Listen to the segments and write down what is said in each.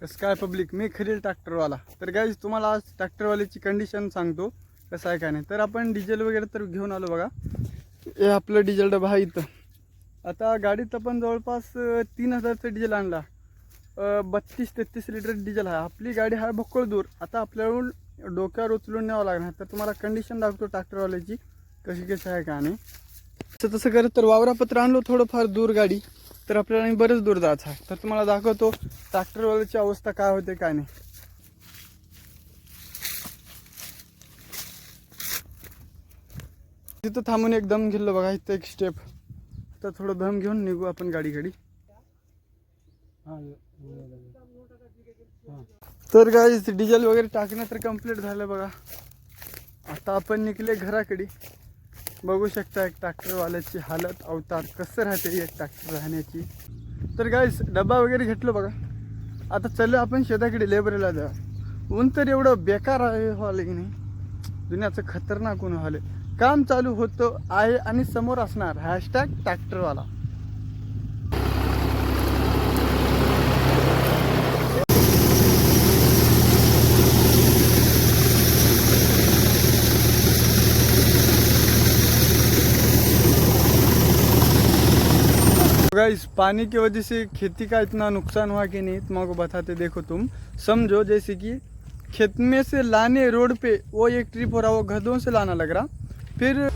कसं काय पब्लिक, मी खरील ट्रॅक्टरवाला. तर गाईज तुम्हाला आज ट्रॅक्टरवाल्याची कंडिशन सांगतो कसं आहे काय नाही. तर आपण डिझेल वगैरे तर घेऊन आलो बघा. हे आपलं डिझेल डबा आहे इथं. आता गाडीत आपण जवळपास 3000चं डिझेल आणला. 32-33 लिटर डिझेल आहे. आपली गाडी आहे भोकळ दूर. आता आपल्याकडून डोक्यावर उचलून न्यावं लागणार. तर तुम्हाला कंडिशन दाखवतो ट्रॅक्टरवाल्याची कशी आहे का नाही. तसं करत तर वावरापत्र आणलो थोडंफार दूर गाडी. तर आपल्याला बरेच दूर जायचं आहे. तर तुम्हाला दाखवतो ट्रॅक्टरवाल्याची अवस्था काय होते काय नाही. तिथं थांबून एक दम घेतलं बघा. इथं एक स्टेप. तर थोडं दम घेऊन निघू आपण गाडी. तर गाईस डिझेल वगैरे टाकणं तर कंप्लीट झालं बघा. आता आपण निघले घराकडे. बघू शकता एक ट्रॅक्टरवाल्याची हालत अवतार कसं राहते एक ट्रॅक्टर राहण्याची. तर गाईस डबा वगैरे घेतलं बघा. आता चल आपण शेताकडे लेबरला जा. ऊन तर एवढं बेकार व्हायला की नाही, दुनियाचं खतरनाक ऊन व्हायला. काम चालू होतं आहे आणि समोर असणार #ट्रॅक्टरवाला. गाइस पानी की वजह से खेती का इतना नुकसान हुआ कि नहीं, तुमको बताते देखो. तुम समझो जैसे कि खेत में से लाने रोड पे वो एक ट्रिप हो रहा, वो गधों से लाना लग रहा. फिर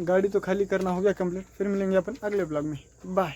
गाड़ी तो खाली करना हो गया कंप्लीट. फिर मिलेंगे अपन अगले ब्लॉग में. बाय.